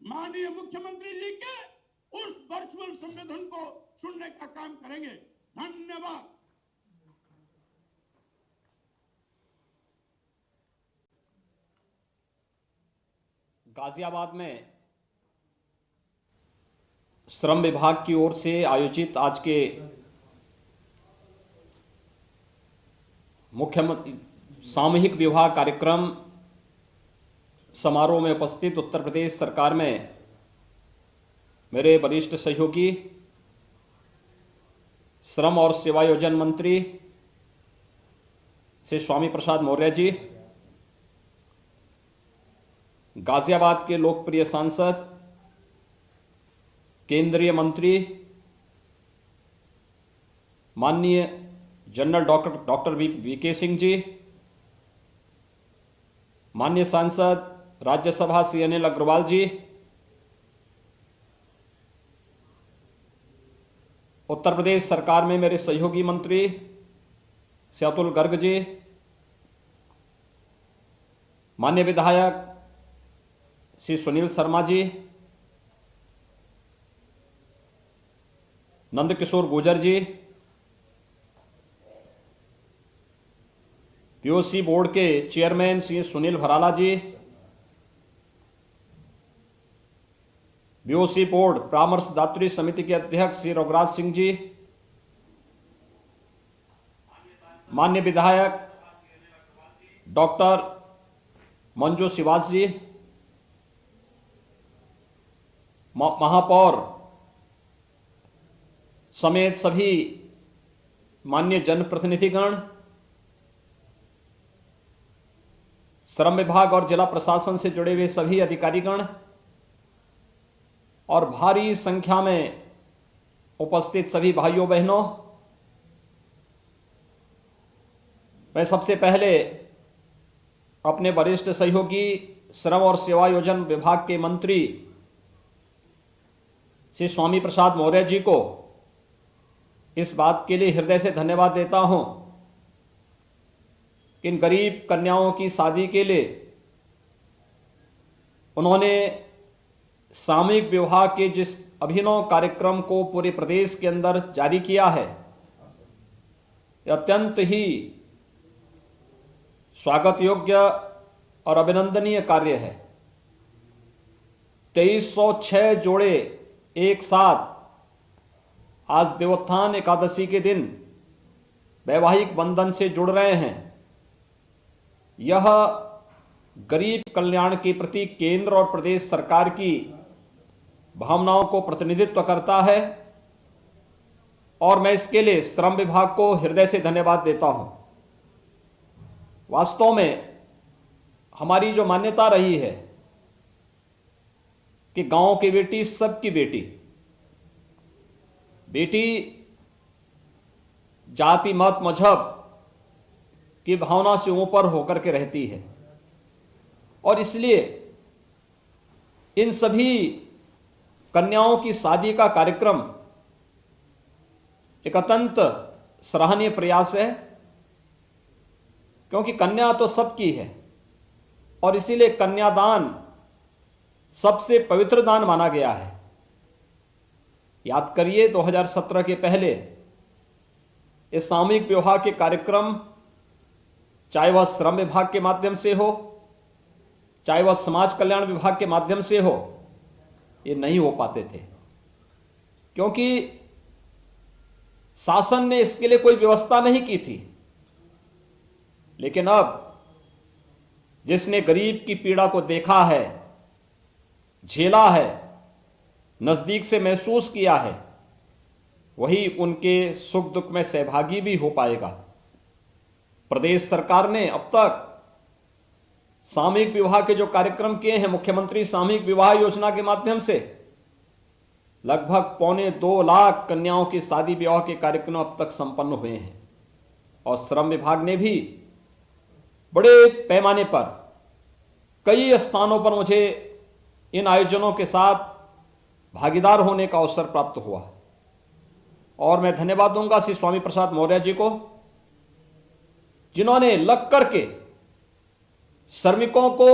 माननीय मुख्यमंत्री जी के उस वर्चुअल संबोधन को सुनने का काम करेंगे। धन्यवाद। गाजियाबाद में श्रम विभाग की ओर से आयोजित आज के मुख्यमंत्री सामूहिक विवाह कार्यक्रम समारोह में उपस्थित उत्तर प्रदेश सरकार में मेरे वरिष्ठ सहयोगी श्रम और सेवायोजन मंत्री श्री स्वामी प्रसाद मौर्य जी, गाजियाबाद के लोकप्रिय सांसद केंद्रीय मंत्री माननीय general doctor VK Singh ji, माननीय सांसद राज्यसभा श्री अनिल अग्रवाल जी, उत्तर प्रदेश सरकार में मेरे सहयोगी मंत्री श्री अतुल गर्ग जी, माननीय विधायक श्री सुनील शर्मा जी, नंदकिशोर गुर्जर जी, पीओसी बोर्ड के चेयरमैन श्री सुनील भराला जी, बीओसी बोर्ड परामर्शदात्री समिति के अध्यक्ष श्री रघुराज सिंह जी, माननीय विधायक डॉक्टर मंजू शिवास जी, महापौर समेत सभी माननीय जनप्रतिनिधिगण, श्रम विभाग और जिला प्रशासन से जुड़े हुए सभी अधिकारीगण और भारी संख्या में उपस्थित सभी भाइयों बहनों, मैं सबसे पहले अपने वरिष्ठ सहयोगी श्रम और सेवायोजन विभाग के मंत्री श्री स्वामी प्रसाद मौर्य जी को इस बात के लिए हृदय से धन्यवाद देता हूं कि इन गरीब कन्याओं की शादी के लिए उन्होंने सामूहिक विवाह के जिस अभिनव कार्यक्रम को पूरे प्रदेश के अंदर जारी किया है, यह अत्यंत ही स्वागत योग्य और अभिनंदनीय कार्य है। 2306 जोड़े एक साथ आज देवोत्थान एकादशी के दिन वैवाहिक बंधन से जुड़ रहे हैं। यह गरीब कल्याण के प्रति केंद्र और प्रदेश सरकार की भावनाओं को प्रतिनिधित्व करता है और मैं इसके लिए श्रम विभाग को हृदय से धन्यवाद देता हूं। वास्तव में हमारी जो मान्यता रही है कि गांव की बेटी सबकी बेटी, बेटी जाति मत मजहब की भावना से ऊपर होकर के रहती है और इसलिए इन सभी कन्याओं की शादी का कार्यक्रम एक अत्यंत सराहनीय प्रयास है, क्योंकि कन्या तो सबकी है और इसीलिए कन्यादान सबसे पवित्र दान माना गया है। याद करिए 2017 के पहले इस सामूहिक विवाह के कार्यक्रम, चाहे वह श्रम विभाग के माध्यम से हो, चाहे वह समाज कल्याण विभाग के माध्यम से हो, ये नहीं हो पाते थे क्योंकि शासन ने इसके लिए कोई व्यवस्था नहीं की थी। लेकिन अब जिसने गरीब की पीड़ा को देखा है, झेला है, नजदीक से महसूस किया है, वही उनके सुख दुख में सहभागी भी हो पाएगा। प्रदेश सरकार ने अब तक सामूहिक विवाह के जो कार्यक्रम किए हैं, मुख्यमंत्री सामूहिक विवाह योजना के माध्यम से लगभग 2.25 लाख कन्याओं की शादी विवाह के कार्यक्रम अब तक संपन्न हुए हैं और श्रम विभाग ने भी बड़े पैमाने पर कई स्थानों पर मुझे इन आयोजनों के साथ भागीदार होने का अवसर प्राप्त हुआ और मैं धन्यवाद दूंगा श्री स्वामी प्रसाद मौर्य जी को, जिन्होंने लग करके श्रमिकों को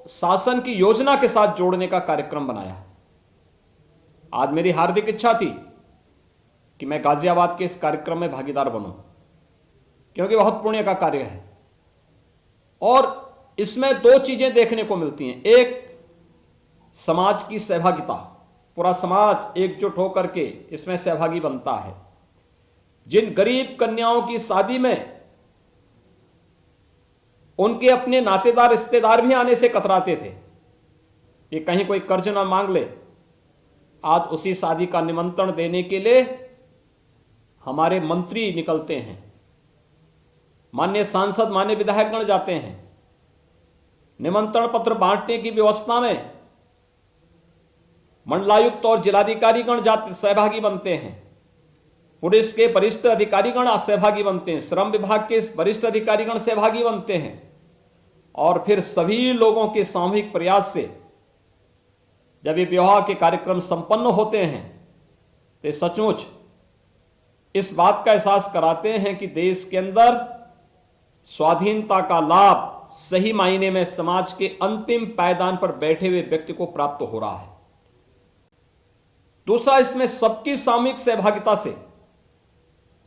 शासन की योजना के साथ जोड़ने का कार्यक्रम बनाया। आज मेरी हार्दिक इच्छा थी कि मैं गाजियाबाद के इस कार्यक्रम में भागीदार बनूं, क्योंकि बहुत पुण्य का कार्य है और इसमें दो चीजें देखने को मिलती हैं। एक, समाज की सहभागिता, पूरा समाज एकजुट होकर के इसमें सहभागी बनता है। जिन गरीब कन्याओं की शादी में उनके अपने नातेदार रिश्तेदार भी आने से कतराते थे कि कहीं कोई कर्ज ना मांग ले, आज उसी शादी का निमंत्रण देने के लिए हमारे मंत्री निकलते हैं, माननीय सांसद, माननीय विधायकगण जाते हैं। निमंत्रण पत्र बांटने की व्यवस्था में मंडलायुक्त और जिलाधिकारीगण जाते सहभागी बनते हैं, पुलिस के वरिष्ठ अधिकारीगण सहभागी बनते हैं, श्रम विभाग के वरिष्ठ अधिकारीगण सहभागी बनते हैं और फिर सभी लोगों के सामूहिक प्रयास से जब ये विवाह के कार्यक्रम संपन्न होते हैं तो सचमुच इस बात का एहसास कराते हैं कि देश के अंदर स्वाधीनता का लाभ सही मायने में समाज के अंतिम पायदान पर बैठे हुए व्यक्ति को प्राप्त हो रहा है। दूसरा, इसमें सबकी सामूहिक सहभागिता से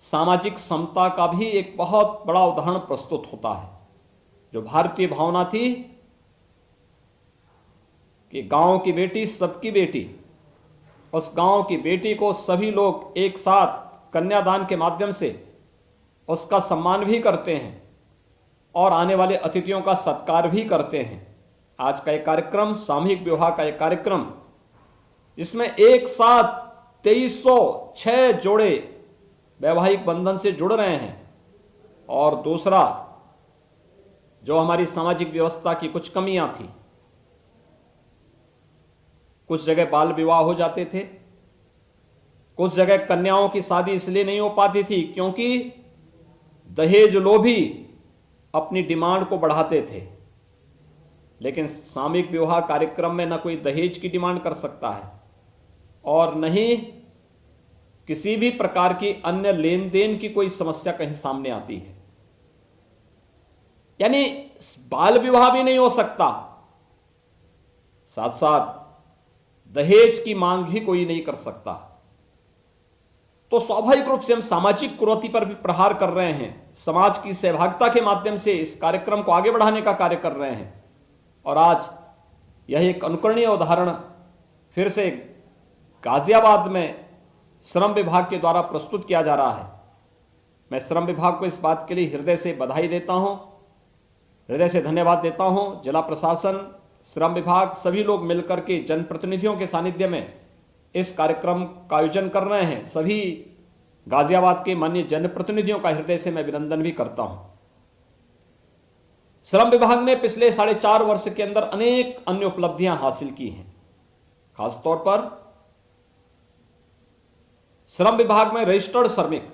सामाजिक समता का भी एक बहुत बड़ा उदाहरण प्रस्तुत होता है। जो भारतीय भावना थी कि गांव की बेटी सबकी बेटी, उस गांव की बेटी को सभी लोग एक साथ कन्यादान के माध्यम से उसका सम्मान भी करते हैं और आने वाले अतिथियों का सत्कार भी करते हैं। आज का एक कार्यक्रम, सामूहिक विवाह का एक कार्यक्रम, इसमें एक साथ 2306 जोड़े वैवाहिक बंधन से जुड़ रहे हैं। और दूसरा, जो हमारी सामाजिक व्यवस्था की कुछ कमियां थी, कुछ जगह बाल विवाह हो जाते थे, कुछ जगह कन्याओं की शादी इसलिए नहीं हो पाती थी क्योंकि दहेज लोभी अपनी डिमांड को बढ़ाते थे। लेकिन सामूहिक विवाह कार्यक्रम में न कोई दहेज की डिमांड कर सकता है और न ही किसी भी प्रकार की अन्य लेन देन की कोई समस्या कहीं सामने आती है। यानी बाल विवाह भी नहीं हो सकता, साथ साथ दहेज की मांग भी कोई नहीं कर सकता। तो स्वाभाविक रूप से हम सामाजिक कुरीति पर भी प्रहार कर रहे हैं, समाज की सहभागिता के माध्यम से इस कार्यक्रम को आगे बढ़ाने का कार्य कर रहे हैं। और आज यह एक अनुकरणीय उदाहरण फिर से गाजियाबाद में श्रम विभाग के द्वारा प्रस्तुत किया जा रहा है। मैं श्रम विभाग को इस बात के लिए हृदय से बधाई देता हूं, हृदय से धन्यवाद देता हूं। जिला प्रशासन, श्रम विभाग, सभी लोग मिलकर के जनप्रतिनिधियों के सानिध्य में इस कार्यक्रम का आयोजन कर रहे हैं। सभी गाजियाबाद के माननीय जनप्रतिनिधियों का हृदय से मैं अभिनंदन भी करता हूं। श्रम विभाग ने पिछले 4.5 वर्ष के अंदर अनेक अन्य उपलब्धियां हासिल की हैं। खासतौर पर श्रम विभाग में रजिस्टर्ड श्रमिक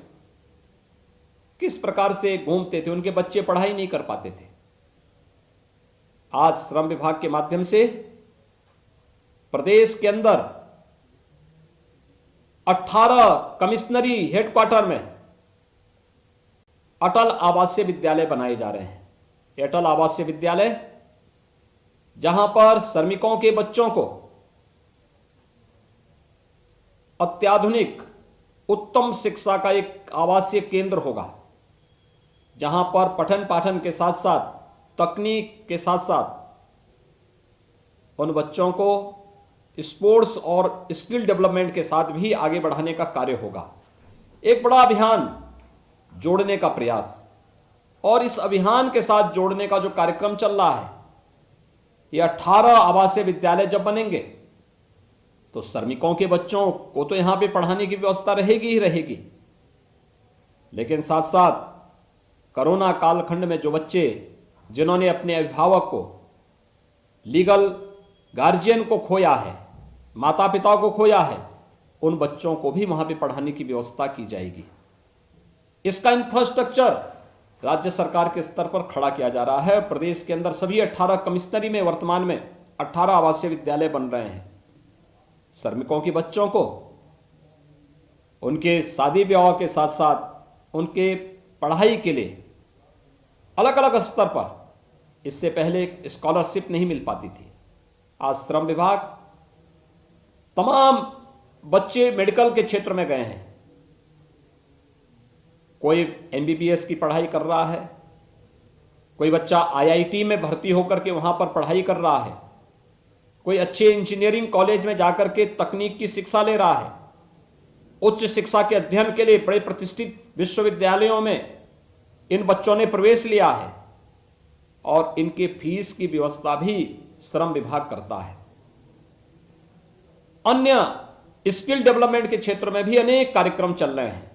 किस प्रकार से घूमते थे, उनके बच्चे पढ़ाई नहीं कर पाते थे। आज श्रम विभाग के माध्यम से प्रदेश के अंदर 18 कमिश्नरी हेडक्वार्टर में अटल आवासीय विद्यालय बनाए जा रहे हैं। ये अटल आवासीय विद्यालय जहां पर श्रमिकों के बच्चों को अत्याधुनिक उत्तम शिक्षा का एक आवासीय केंद्र होगा, जहां पर पठन पाठन के साथ साथ तकनीक के साथ साथ उन बच्चों को स्पोर्ट्स और स्किल डेवलपमेंट के साथ भी आगे बढ़ाने का कार्य होगा। एक बड़ा अभियान जोड़ने का प्रयास, और इस अभियान के साथ जोड़ने का जो कार्यक्रम चल रहा है, ये 18 आवासीय विद्यालय जब बनेंगे तो श्रमिकों के बच्चों को तो यहां पे पढ़ाने की व्यवस्था रहेगी ही रहेगी, लेकिन साथ साथ कोरोना कालखंड में जो बच्चे जिन्होंने अपने अभिभावक को, लीगल गार्जियन को खोया है, माता पिता को खोया है, उन बच्चों को भी वहां पे पढ़ाने की व्यवस्था की जाएगी। इसका इंफ्रास्ट्रक्चर राज्य सरकार के स्तर पर खड़ा किया जा रहा है। प्रदेश के अंदर सभी 18 कमिश्नरी में वर्तमान में 18 आवासीय विद्यालय बन रहे हैं। श्रमिकों के बच्चों को उनके शादी विवाह के साथ साथ उनके पढ़ाई के लिए अलग अलग स्तर पर इससे पहले स्कॉलरशिप नहीं मिल पाती थी। आज श्रम विभाग तमाम बच्चे मेडिकल के क्षेत्र में गए हैं, कोई एमबीबीएस की पढ़ाई कर रहा है, कोई बच्चा आईआईटी में भर्ती होकर के वहां पर पढ़ाई कर रहा है, कोई अच्छे इंजीनियरिंग कॉलेज में जाकर के तकनीक की शिक्षा ले रहा है, उच्च शिक्षा के अध्ययन के लिए बड़े प्रतिष्ठित विश्वविद्यालयों में इन बच्चों ने प्रवेश लिया है और इनके फीस की व्यवस्था भी श्रम विभाग करता है। अन्य स्किल डेवलपमेंट के क्षेत्र में भी अनेक कार्यक्रम चल रहे हैं।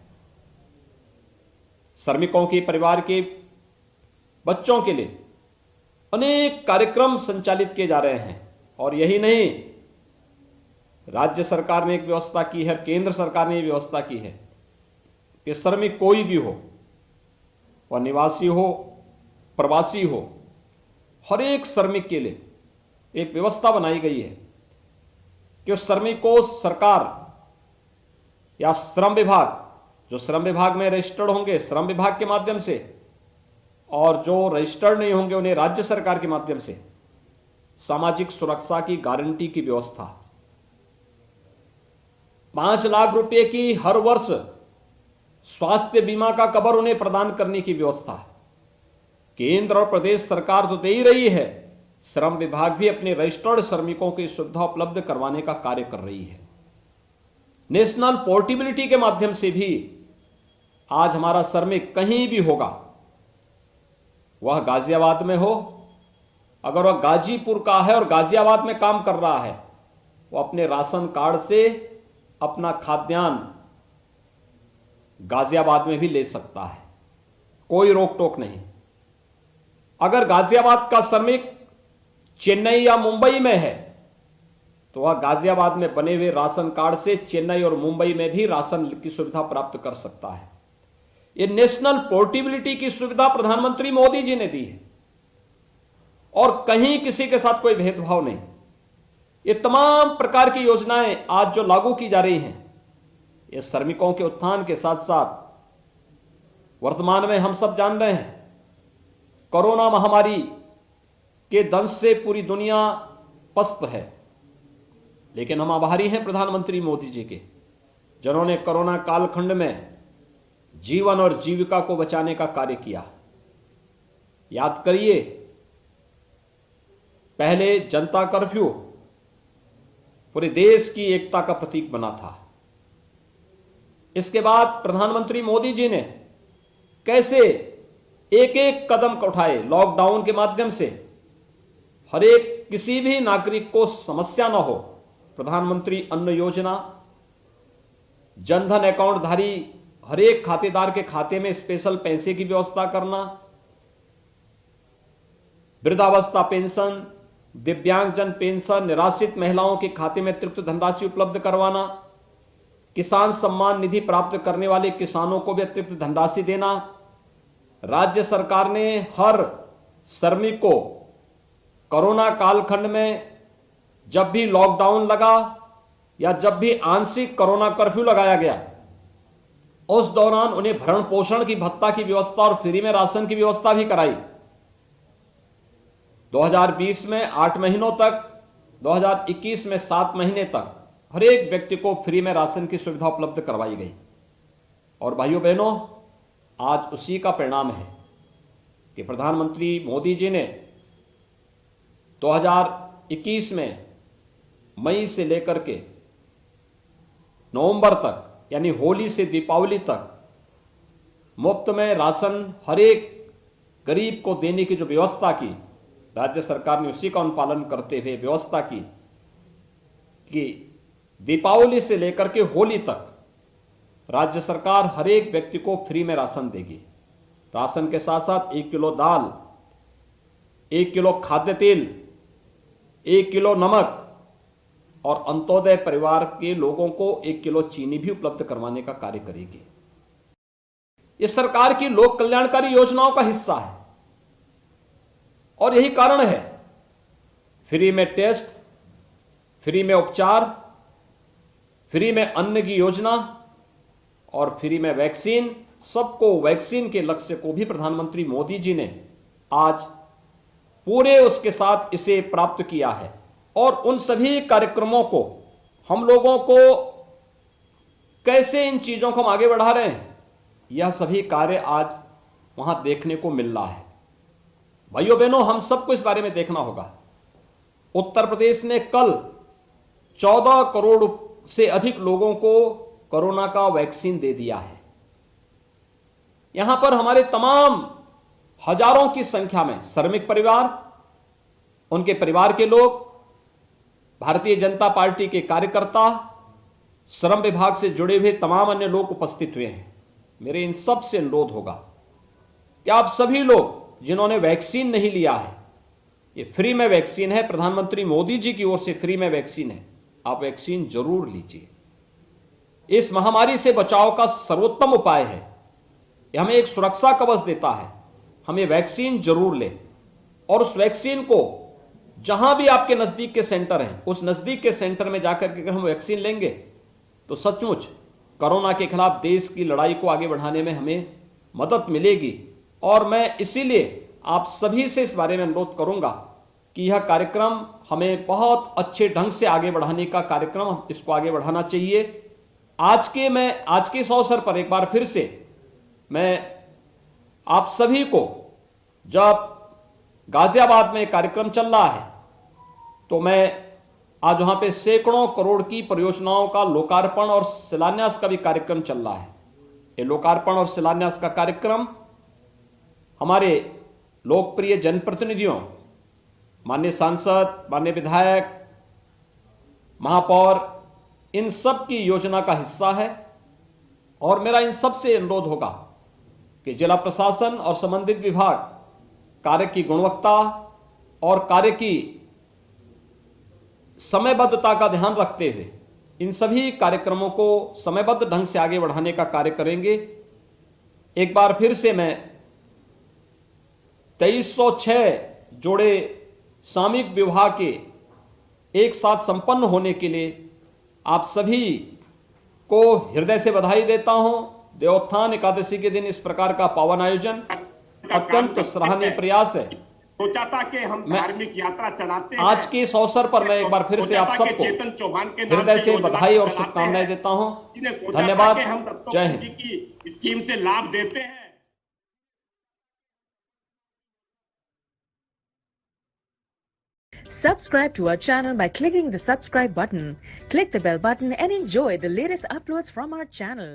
श्रमिकों के परिवार के बच्चों के लिए अनेक कार्यक्रम संचालित किए जा रहे हैं। और यही नहीं, राज्य सरकार ने एक व्यवस्था की है, केंद्र सरकार ने व्यवस्था की है कि श्रमिक कोई भी हो, वह निवासी हो, प्रवासी हो, हर एक श्रमिक के लिए एक व्यवस्था बनाई गई है कि उस श्रमिक को सरकार या श्रम विभाग, जो श्रम विभाग में रजिस्टर्ड होंगे श्रम विभाग के माध्यम से, और जो रजिस्टर्ड नहीं होंगे उन्हें राज्य सरकार के माध्यम से सामाजिक सुरक्षा की गारंटी की व्यवस्था, 5 लाख रुपए की हर वर्ष स्वास्थ्य बीमा का कवर उन्हें प्रदान करने की व्यवस्था। केंद्र और प्रदेश सरकार तो दे ही रही है, श्रम विभाग भी अपने रजिस्टर्ड श्रमिकों की सुविधा उपलब्ध करवाने का कार्य कर रही है। नेशनल पोर्टेबिलिटी के माध्यम से भी आज हमारा श्रमिक कहीं भी होगा, वह गाजियाबाद में हो, अगर वह गाजीपुर का है और गाजियाबाद में काम कर रहा है, वो अपने राशन कार्ड से अपना खाद्यान्न गाजियाबाद में भी ले सकता है, कोई रोक टोक नहीं। अगर गाजियाबाद का श्रमिक चेन्नई या मुंबई में है तो वह गाजियाबाद में बने हुए राशन कार्ड से चेन्नई और मुंबई में भी राशन की सुविधा प्राप्त कर सकता है। ये नेशनल पोर्टेबिलिटी की सुविधा प्रधानमंत्री मोदी जी ने दी है और कहीं किसी के साथ कोई भेदभाव नहीं। ये तमाम प्रकार की योजनाएं आज जो लागू की जा रही हैं, ये श्रमिकों के उत्थान के साथ साथ वर्तमान में हम सब जान रहे हैं कोरोना महामारी के दंश से पूरी दुनिया पस्त है, लेकिन हम आभारी हैं प्रधानमंत्री मोदी जी के, जिन्होंने कोरोना कालखंड में जीवन और जीविका को बचाने का कार्य किया। याद करिए, पहले जनता कर्फ्यू पूरे देश की एकता का प्रतीक बना था। इसके बाद प्रधानमंत्री मोदी जी ने कैसे एक एक कदम उठाए, लॉकडाउन के माध्यम से हर एक किसी भी नागरिक को समस्या न हो। प्रधानमंत्री अन्न योजना, जनधन अकाउंट धारी हर एक खातेदार के खाते में स्पेशल पैसे की व्यवस्था करना, वृद्धावस्था पेंशन, दिव्यांगजन पेंशन, निराश्रित महिलाओं के खाते में अतिरिक्त धनराशि उपलब्ध करवाना, किसान सम्मान निधि प्राप्त करने वाले किसानों को भी अतिरिक्त धनराशि देना। राज्य सरकार ने हर श्रमिक को कोरोना कालखंड में जब भी लॉकडाउन लगा या जब भी आंशिक कोरोना कर्फ्यू लगाया गया, उस दौरान उन्हें भरण पोषण की भत्ता की व्यवस्था और फ्री में राशन की व्यवस्था भी कराई। 2020 में 8 महीनों तक, 2021 में 7 महीने तक हर एक व्यक्ति को फ्री में राशन की सुविधा उपलब्ध करवाई गई। और भाइयों बहनों, आज उसी का परिणाम है कि प्रधानमंत्री मोदी जी ने 2021 में मई से लेकर के नवंबर तक, यानी होली से दीपावली तक मुफ्त में राशन हर एक गरीब को देने की जो व्यवस्था की, राज्य सरकार ने उसी का अनुपालन करते हुए व्यवस्था की कि दीपावली से लेकर के होली तक राज्य सरकार हर एक व्यक्ति को फ्री में राशन देगी। राशन के साथ साथ 1 किलो दाल, 1 किलो खाद्य तेल, 1 किलो नमक और अंत्योदय परिवार के लोगों को 1 किलो चीनी भी उपलब्ध करवाने का कार्य करेगी। ये सरकार की लोक कल्याणकारी योजनाओं का हिस्सा है और यही कारण है फ्री में टेस्ट, फ्री में उपचार, फ्री में अन्न की योजना और फ्री में वैक्सीन। सबको वैक्सीन के लक्ष्य को भी प्रधानमंत्री मोदी जी ने आज पूरे उसके साथ इसे प्राप्त किया है। और उन सभी कार्यक्रमों को हम लोगों को कैसे इन चीजों को हम आगे बढ़ा रहे हैं, यह सभी कार्य आज वहां देखने को मिल रहा है। भाइयों बहनों, हम सबको इस बारे में देखना होगा। उत्तर प्रदेश ने कल 14 करोड़ से अधिक लोगों को कोरोना का वैक्सीन दे दिया है। यहां पर हमारे तमाम हजारों की संख्या में श्रमिक परिवार, उनके परिवार के लोग, भारतीय जनता पार्टी के कार्यकर्ता, श्रम विभाग से जुड़े हुए तमाम अन्य लोग उपस्थित हुए हैं। मेरे इन सब से अनुरोध होगा कि आप सभी लोग जिन्होंने वैक्सीन नहीं लिया है, ये फ्री में वैक्सीन है, प्रधानमंत्री मोदी जी की ओर से फ्री में वैक्सीन है, आप वैक्सीन जरूर लीजिए। इस महामारी से बचाव का सर्वोत्तम उपाय है, यह हमें एक सुरक्षा कवच देता है। हमें वैक्सीन जरूर ले और उस वैक्सीन को जहां भी आपके नजदीक के सेंटर हैं, उस नजदीक के सेंटर में जाकर के अगर हम वैक्सीन लेंगे तो सचमुच कोरोना के खिलाफ देश की लड़ाई को आगे बढ़ाने में हमें मदद मिलेगी। और मैं इसीलिए आप सभी से इस बारे में अनुरोध करूंगा कि यह कार्यक्रम हमें बहुत अच्छे ढंग से आगे बढ़ाने का कार्यक्रम, हम इसको आगे बढ़ाना चाहिए। आज के इस अवसर पर एक बार फिर से मैं आप सभी को, जब गाजियाबाद में कार्यक्रम चल रहा है तो मैं आज वहां पे सैकड़ों करोड़ की परियोजनाओं का लोकार्पण और शिलान्यास का भी कार्यक्रम चल रहा है। ये लोकार्पण और शिलान्यास का कार्यक्रम हमारे लोकप्रिय जनप्रतिनिधियों, माननीय सांसद, माननीय विधायक, महापौर, इन सब की योजना का हिस्सा है। और मेरा इन सब से अनुरोध होगा कि जिला प्रशासन और संबंधित विभाग कार्य की गुणवत्ता और कार्य की समयबद्धता का ध्यान रखते हुए इन सभी कार्यक्रमों को समयबद्ध ढंग से आगे बढ़ाने का कार्य करेंगे। एक बार फिर से मैं 2306 जोड़े सामूहिक विवाह के एक साथ संपन्न होने के लिए आप सभी को हृदय से बधाई देता हूं। देवोत्थान एकादशी के दिन इस प्रकार का पावन आयोजन अत्यंत सराहनीय प्रयास है। सोचा था कि हम धार्मिक यात्रा चलाते हैं। आज के इस अवसर पर मैं एक बार फिर से आप सबको हृदय से बधाई और शुभकामनाएं देता हूं। धन्यवाद। जय हिंद। की स्कीम से लाभ देते हैं। Subscribe to our channel by clicking the subscribe button. Click the bell button and enjoy the latest uploads from our channel.